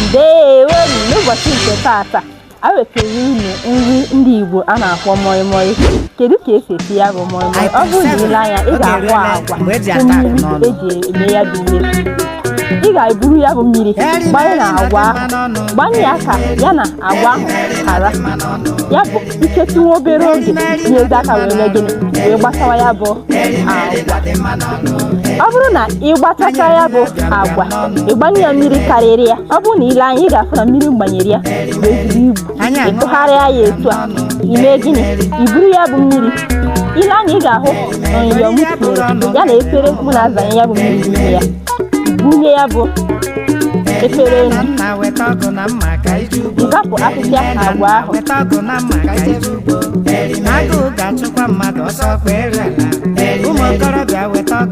Ndewo n'ụbọchị nke taata a wetara unu nri ndị Igbo a na-akpọ moi moi. Kedu ka esi esi ya bụ moi moi? Ọ bụrụ na ile anya ị ga-ahụ agwa mmiri eji eme ya bụ mmiri. Ị ga-eburu ya bụ mmiri gbanye na agwa ahụ, gbanye ya ka ya na agwa ahụ hara. Ya bụ iketu nwa obere oge nyezi aka wee mee gịnị wee gbasawa ya bụ agwa. Ọ bụrụ na ị gbachacha ya bụ agwa ịgbanye ya mmiri karịrị ya, ọ bụrụ na ile anya ị ga-afụ na mmiri mgbanyere ya bụ ezigbo ibu. Ịtụgharịa ya etu a ime gịnị iburu ya bụ mmiri. Ile anya ị ga-ahụ onyinyo m tinyere ya na efere mụ na-azanye ya bụ mmiri n'ime ya. Bunye ya bụ efere nri, zapụ afịfịa agwa ahụ.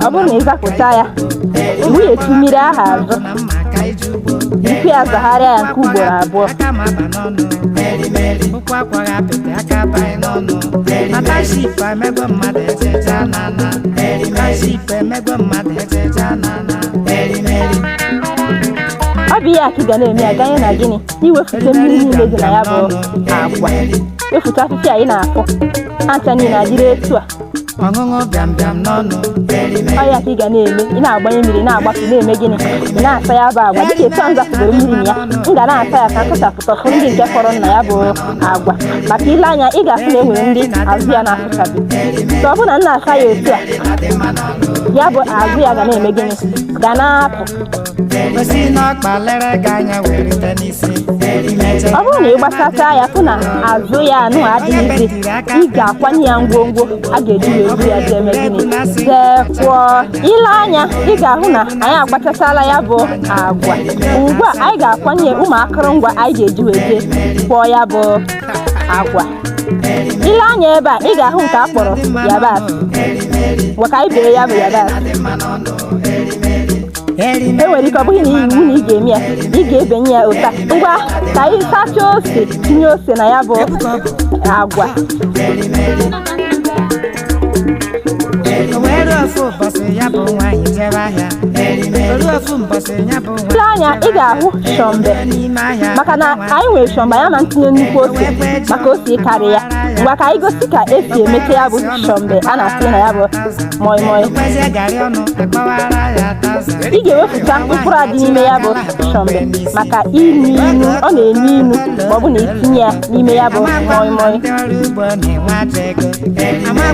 Ọ bụrụ na ịzapụta ya wunyetu mmiri ahụ azụ, tupu ya zagharịa ya nke ugboro abụọ. Ọ bụ ya ka ị ga na-eme ya ganye na gịnị iwefute mmiri niile dị na ya bụ agwa, wefute afịfịa ị na-afụ ha ncha niile adịrị etu a. Ọ ya ka ị ga na-eme, ị na-agbanye mmiri na-agbapụ na-eme gịnị ị na-asa ya bụ agwa dịka etu a m zapụtara mmiri na ya. M ga na-asa ya ka nkụchapụta ụfọdụ ndị nke fọrọ na ya bụ agwa, maka ile anya ị ga-afụ na enwere ndị azụ ya na-afụchabi. Ọ bụrụ na m na-asa ya otu a, ya bụ azụ ya ga na-eme gịnị ga na-apụ. Ọ bụrụ na ị gbachacha ya fụ na azụ ya anụ adịghịzi, ị ga-akwanye ya ngwongwo a ga-eji wee buru ya jee eme gịnị jee kwọọ. Ile anya ị ga-ahụ na anyị agbachachala ya bụ agwa. Ugbu a anyị ga-akwanye ụmụ akụrụngwa anyị ga-eji wee jee kwọọ ya bụ agwa. Ile anya ebe a ị ga-ahụ nke a kpọrọ yabasị, maka anyị bere ya bụ yabasị. Enwere ike ọ bụghị na iwu na ị ga-eme ya, ị ga-ebenye ya ụta. Ngwa ka anyị sachaa ose, tinye ose na ya bụ agwa. Ile anya ị ga-ahụ shọmbe, maka na anyị nwere shọmbe ya ma ntinye nnukwu ose maka ose ịkarị ya. Ngwa ka anyị gosi ka esi emete ya bụ shọmbe a na-atinye na ya bụ moi moi. Ị ga-ewepụta mkpụrụ adị n'ime ya bụ shọmbe maka inu inu, ọ na-enu inu ma ọ bụ na itinye ya n'ime ya bụ moi moi.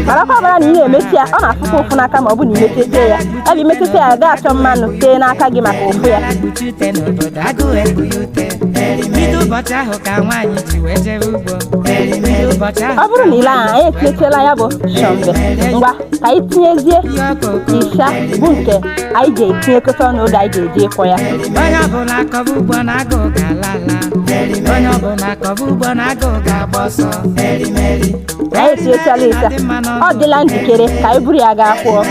Marakwa ọbara na ị na-emechi ya ọ na-afụkwa ụfụ n'aka ma ọ bụ na imetete ya. Ebe imetete ya ga-achọ mmanụ tee n'aka gị maka ụfụ ya. Ọ bụrụ na ile anya anyị etinyechala ya bụ shọmbe, ngwa ka anyị tinyezie ịsha bụ nke anyị ga-etinyekọta ọnụ oge anyị ga-eji ịkwọ ya. Anyị etinyechala ịsha, ọ dịla njikere ka anyị buru ya gaa kwụọ.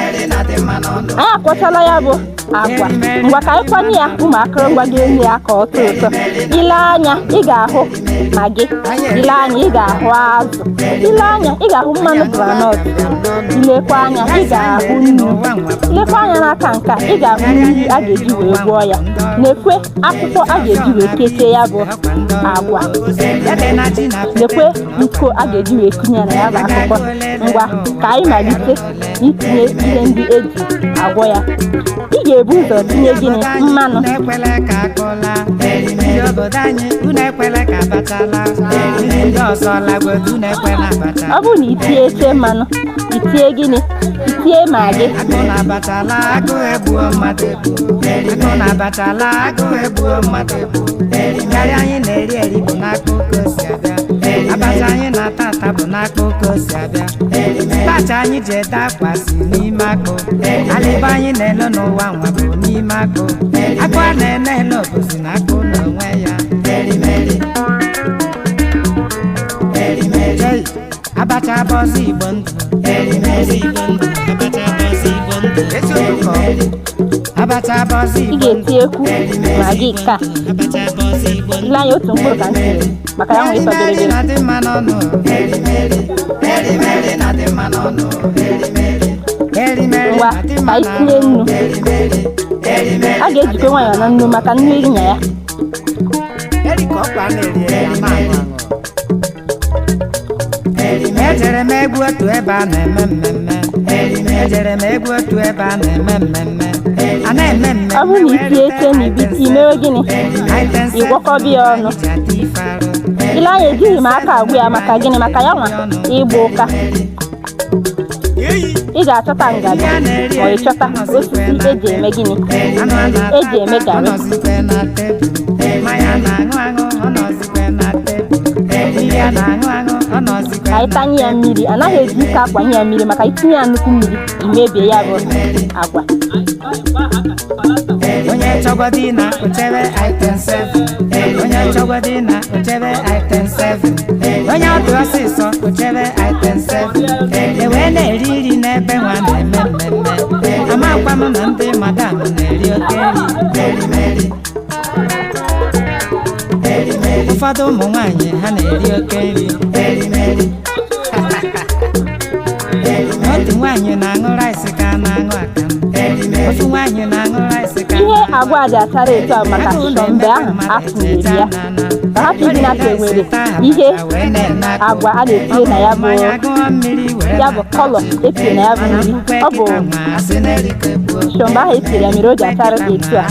Anyị akwọchala ya bụ agwa, ngwa ka anyị kwanye ya ụmụ akụrụngwa ga-enye ya ka ọ tọọ ụtọ. Ile anya ị ga-ahụ magị, ile anya ị ga-ahụ azụ, ile anya ị ga-ahụ mmanụ granọt, ilekwa anya ị ga-ahụ nnu, ilekwa anya n'aka nka ị ga-ahụ mmiri a ga-eji wee gwọọ ya, nekwe akwụkwọ a ga-eji wee kechie ya bụ agwa, nekwe nko a ga-eji wee tinye na ya bụ akwụkwọ. Ngwa ka anyị malite itinye ihe ndị eji agwọ ya. Ị ga-ebu ụzọ tinye gịnị mmanụ. Ọ bụrụ na itinye mmanụ, itinye gịnị itinye magị. Abacha anyị na-ata ata bụ n'aka oke osi abịa. Abacha anyị ji ede akwa si n'ime akpụ. Alịba anyị na-ele n'ụwa nwa bụ n'ime akpụ. Akpụ a na-ele obosi na akpụ n'onwe ya. Abacha bọzi Igbo ndụ. Abacha bọzi Igbo ndụ. Ị ga-etinyekwu magị ka ile anya otu mkpụrụ ka m tinyere maka ya nwere ịtọbere gị. Ngwa ka anyị tinye nnu, a ga-ejikọ nwayọọ na nnu maka nnu ịnya ya. ejere m egwu otu ebe a na-eme mmemme ejere m egwu otu ebe a na-eme mmemme a na-eme mmemme ọ bụrụ na isi eke na ibiti imewe gịnị ịgwọkọba ya ọnụ ile anya ejighị m aka agwụ ya maka gịnị maka ya nwa ịgba ụka ị ga-achọta ngaji ma ị chọta osisi eji eme gịnị eji eme garị ka anyị tanye ya mmiri anaghị eji ike akwanye ya mmiri maka itinye ya nnukwu mmiri imebie ya bụ agwa onye chọgodi na ochebe item 7 onye chọgodi na ochebe item 7 onye ọdụ ọsịsọ ochebe item 7 ewee na-eri nri n'ebe nwa na-eme mmemme amakwa m na ndị madam na-eri oke nri ụfọdụ ụmụ nwaanyị ha na-eri oke nri otu nwaanyị na-aṅụ rice ka a na-aṅụ akamụ ofu nwaanyị na-aṅụ rice ka ihe agwa dị achara etu a maka mgbe ahụ afụnyere ya ka hapụ ịdị na ka enwere ihe agwa a na-etinye na ya bụ kọlọ etinye na ya bụ nri ọ bụ mgbe ahụ etinyere ya mere o ji achara etu a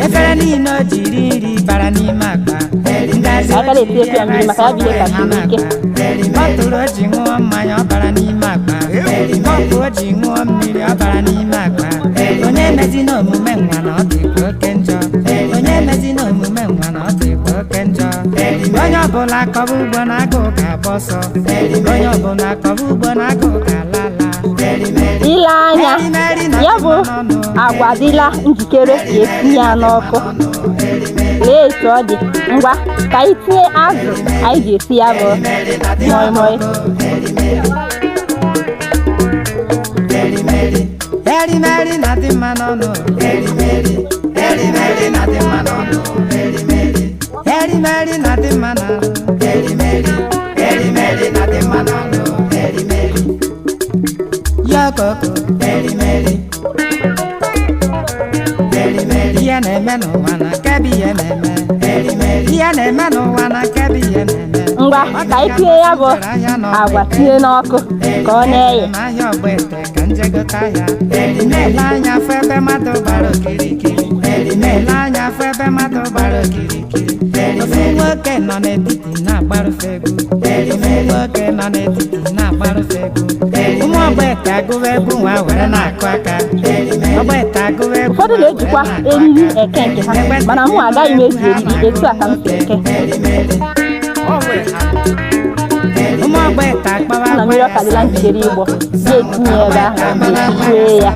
efere niile o jiri nri bara n'ime akpa aka na-etinye ya mmiri maka ya bụ ihe kacha ike bọtụlụ o ji ṅụọ mmanya ọ bara n'ime akpa kọpụ o ji ṅụọ mmiri ọ bara n'ime akpa onye mezi na omume nwa na ọ dịkwa oke njọ onye mezi na omume nwa na ọ dịkwa oke njọ onye ọbụla akọba ugbo na agụụ ga-agba ọsọ onye ọbụla akọba ugbo na agụụ ga-alala ile anya ya bụ agwa dịla njikere ka etinye ya n'ọkụ lee etu ọ dị ngwa ka anyị tinye azụ anyị ga-esi ya bụ moi moi erimeri na dị mma n'ọnụ erimeri na dị mma n'ọnụ erimeri na dị mma n'ọnụ erimeri na dị mma n'ọnụ yokoko erimeri ihe na-eme n'ụwa na kebi ihe na-eme ihe na-eme n'ụwa na kebi ihe na-eme ngwa ka anyị tinye ya bụ agwa tinye n'ọkụ ka ọ na-eye ahịa ọgbete ka njegota ya na-ele anya afọ ebe mmadụ gbara okirikiri na-ele anya afọ ebe mmadụ gbara okirikiri ofu nwoke nọ n'etiti na-agbarụfe egwu ofu nwoke nọ n'etiti na-agbarụfe egwu ụmụ ọgbete agụwa egwu nwa were na-akụ aka ọgbete agụwa egwu ụfọdụ na-ejikwa eriri eke nke ha mana mụ agaghị m eji eriri etu a ka m si eke ụmụ ọgbete akpawa na mmiri ọka dịla njikere ịgbọ ga-etinye ebe ahụ ga-esie ya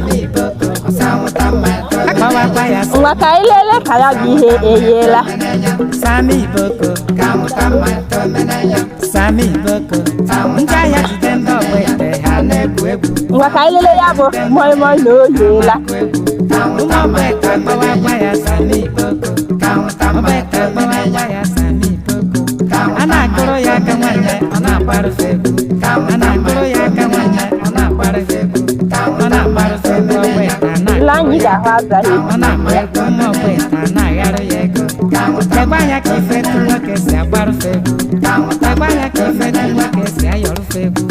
ngwa ka anyị lelee ka ya bụ ihe eyiela Sami Iboko Sami Iboko ndị ahịa jide ndị ọgbete ha na-egwu egwu ngwa ka anyị lelee ya bụ moi moi na o yiela ụmụ ọgbete akpawa gwa ya Sami Iboko ọgbete akpawa gwa ya Sami Iboko a na-akụrụ ya aka nwanyị ọ na-agbarụfe egwu a na-akụrụ ya aka nwanyị ọ na-agbarụfe egwu ọ na-agbarụfe egwu ọgbete ile anyị ga-ahụ azaghị ọ na-agba egwu ụmụ ọgbete a na-agharị ya ego egbe anya ka ife ndị nwoke si agbarụfe egwu egbe anya ka ife ndị nwoke si ayọrụfe egwu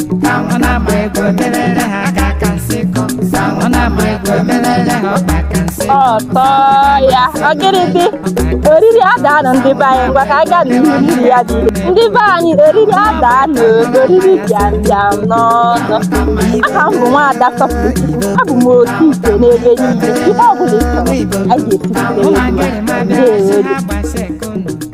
ọ na-agba egwu emelere ha aka aka nsịkọ ọ na-agba egwu emelere ha ọkpa aka nsịkọ ọtọ ya ọgịrịdị oriri adanụ ndị be anyị ngwa ka anyị gaa n'ihu oriri ya dị ndị be anyị oriri adanụ oriri bịam bịam n'ọnụ aha m bụ nwaada Sọpụrụchukwu abụ m otu ite n'ebe niile ihe ọ bụla ị chọrọ anyị ga-esipụtere ya ndewo.